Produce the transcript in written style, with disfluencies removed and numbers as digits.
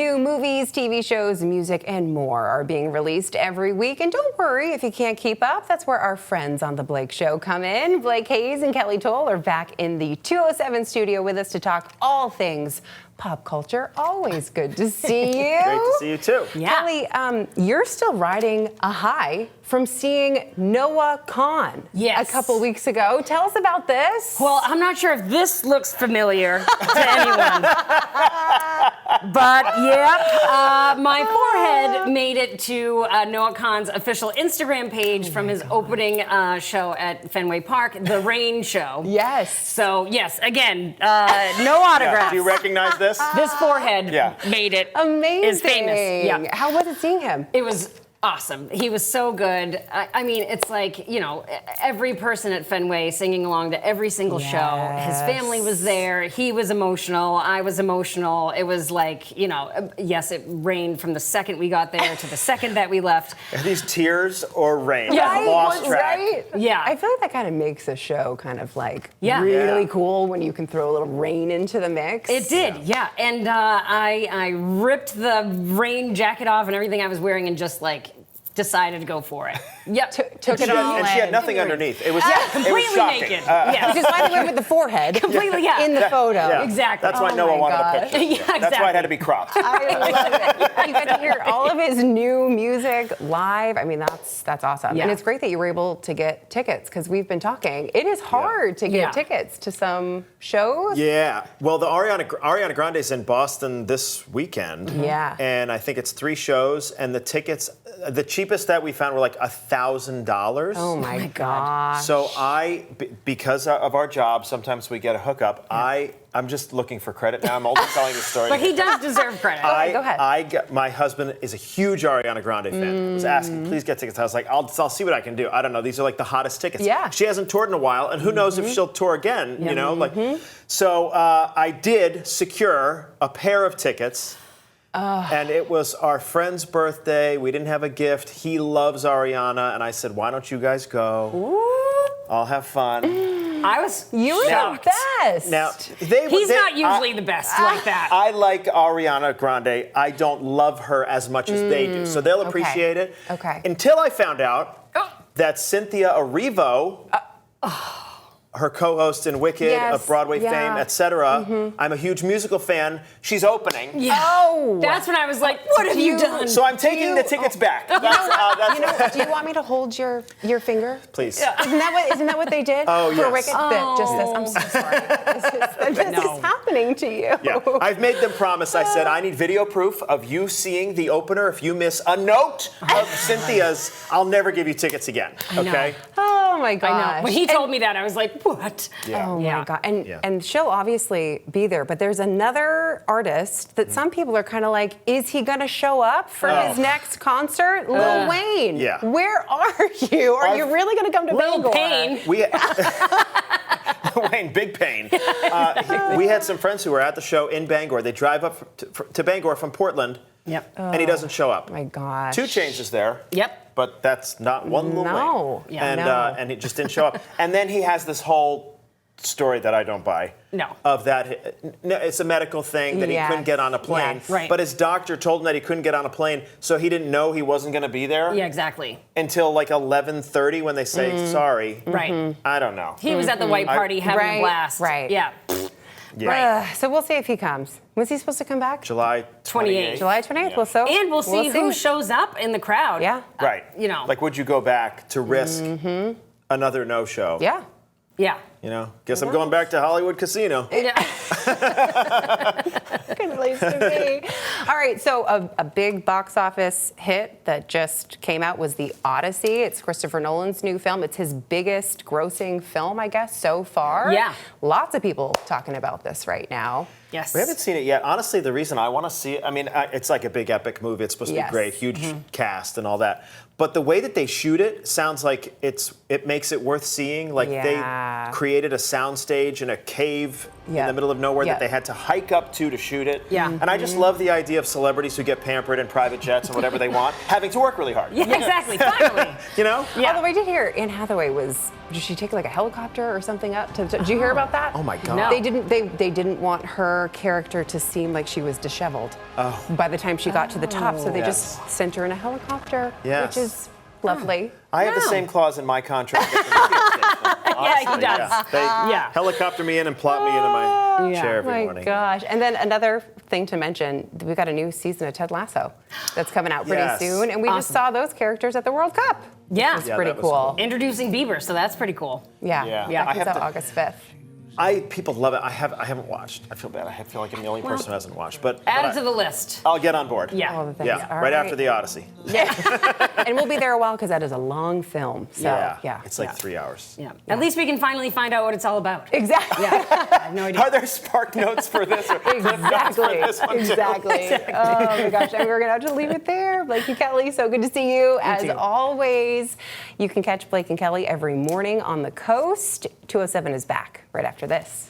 New movies, TV shows, music, and more are being released every week. And don't worry if you can't keep up. That's where our friends on The Blake Show come in. Blake Hayes and Kelly Towle are back in the 207 studio with us to talk all things pop culture. Always good to see you. Great to see you, too. Yeah. Kelly, you're still riding a high from seeing Noah Kahan a couple weeks ago. Tell us about this. Well, I'm not sure if this looks familiar to anyone. But, my forehead made it to Noah Kahan's official Instagram page from his opening show at Fenway Park, The Rain Show. Yes. So, yes, again, no autographs. Do you recognize this? This forehead made it. Amazing. Is famous. Yeah. How was it seeing him? It was awesome. He was so good. I mean, it's like, you know, every person at Fenway singing along to every single show. His family was there. He was emotional. I was emotional. It was like, you know, yes, it rained from the second we got there to the second that we left. Are these tears or rain? Yeah, I've lost track. Right? Yeah. I feel like that kind of makes a show kind of like really cool when you can throw a little rain into the mix. It did, yeah. And I ripped the rain jacket off and everything I was wearing and just like decided to go for it. Yep. Took it all And she had nothing underneath. It was completely it was shocking. naked. Which is why they went with the forehead. Completely, in the photo. Yeah. Exactly. That's why Oh Noah my wanted gosh. a picture. Yeah, exactly. That's why it had to be cropped. I love it. You got to hear all of his new music live. I mean, that's awesome. Yeah. And it's great that you were able to get tickets because we've been talking. It is hard to get tickets to some shows. Yeah. Well, the Ariana Grande's in Boston this weekend. Yeah. And I think it's 3 shows, and the tickets, the cheapest that we found were like $1,000. Oh my gosh. So because of our job, sometimes we get a hookup. I'm just looking for credit now. I'm only telling the story. But he does deserve credit. Go ahead. My husband is a huge Ariana Grande fan. Was asking, please get tickets. I was like, I'll see what I can do. I don't know. These are like the hottest tickets. Yeah. She hasn't toured in a while, and who knows if she'll tour again. You know, So I did secure a pair of tickets. And it was our friend's birthday. We didn't have a gift. He loves Ariana, and I said, "Why don't you guys go? Ooh. I'll have fun." You were the best. Now he's not usually the best like that. I like Ariana Grande. I don't love her as much as they do, so they'll appreciate it. Okay. Until I found out that Cynthia Erivo. Her co-host in Wicked, of Broadway fame, etc. I'm a huge musical fan. She's opening. Yeah. Oh, that's when I was like, "What have you done?" So I'm taking the tickets back. Do you want me to hold your finger? Please. Isn't that what they did? Oh, for yes. Wicked? Just this. I'm so sorry. This is happening to you. Yeah, I've made them promise. I said, I need video proof of you seeing the opener. If you miss a note of Cynthia's, I'll never give you tickets again. Okay? Oh my gosh. I know. When he told me that, I was like, "What?" Yeah. Oh my god. And she'll obviously be there, but there's another artist that some people are kind of like, is he gonna show up for his next concert? Lil Wayne. Yeah. Where are you? Are you really gonna come to Lil Bangor? Pain. Wayne, big pain. We had some friends who were at the show in Bangor. They drive up to Bangor from Portland. Yep. And he doesn't show up. Oh my gosh. 2 Chainz is there. Yep. But that's not one Lil No. Wayne. Yeah, And he just didn't show up. And then he has this whole story that I don't buy. No. Of that, it's a medical thing that he couldn't get on a plane. Yes. Right. But his doctor told him that he couldn't get on a plane, so he didn't know he wasn't going to be there. Yeah, exactly. Until like 11:30 when they say sorry. Right. I don't know. He was at the white party having a blast. Right. Yeah. Yeah. So we'll see if he comes. When's he supposed to come back? July 28th. July 28th. Yeah. And we'll see who shows up in the crowd. Yeah. Right. You know. Like, would you go back to risk another no-show? Yeah. Yeah. You know, guess I'm going back to Hollywood Casino. Yeah. Good place to be. All right, so a big box office hit that just came out was the Oddessy. It's Christopher Nolan's new film. It's his biggest grossing film, I guess, so far. Yeah. Lots of people talking about this right now. Yes. We haven't seen it yet. Honestly, the reason I want to see it, I mean, it's like a big epic movie. It's supposed to be great, huge cast and all that. But the way that they shoot it sounds like it makes it worth seeing. Like they create created a soundstage in a cave in the middle of nowhere that they had to hike up to shoot it. Yeah. And I just love the idea of celebrities who get pampered in private jets and whatever they want, having to work really hard. Yeah, exactly. Finally. You know? Yeah. Although I did hear Anne Hathaway did she take like a helicopter or something up to did you hear about that? Oh my God. No. They didn't want her character to seem like she was disheveled by the time she got to the top, so they just sent her in a helicopter, Yes. which is lovely. I have the same clause in my contract. Yeah, he does. They Yeah. helicopter me in and plop me into my chair every Oh my morning. gosh. And then another thing to mention, we've got a new season of Ted Lasso that's coming out pretty soon, and we just saw those characters at the World Cup. Yeah. It's pretty that was cool. Introducing Bieber, so that's pretty cool. Yeah. Yeah. That I comes have out to- August 5th. People love it. I haven't watched. I feel bad. I feel like I'm the only person who hasn't watched. But Add it to the list. I'll get on board. Yeah. All the things. Yeah. All Right after the Odyssey. And we'll be there a while because that is a long film. So, yeah. It's like 3 hours. Yeah. At least we can finally find out what it's all about. Exactly. Yeah. I have no idea. Are there spark notes for this or cliff notes for this one too? Exactly. Oh my gosh. And we're going to have to leave it there. Blake and Kelly, so good to see you. As always, you can catch Blake and Kelly every morning on the coast. 207 is back right after this.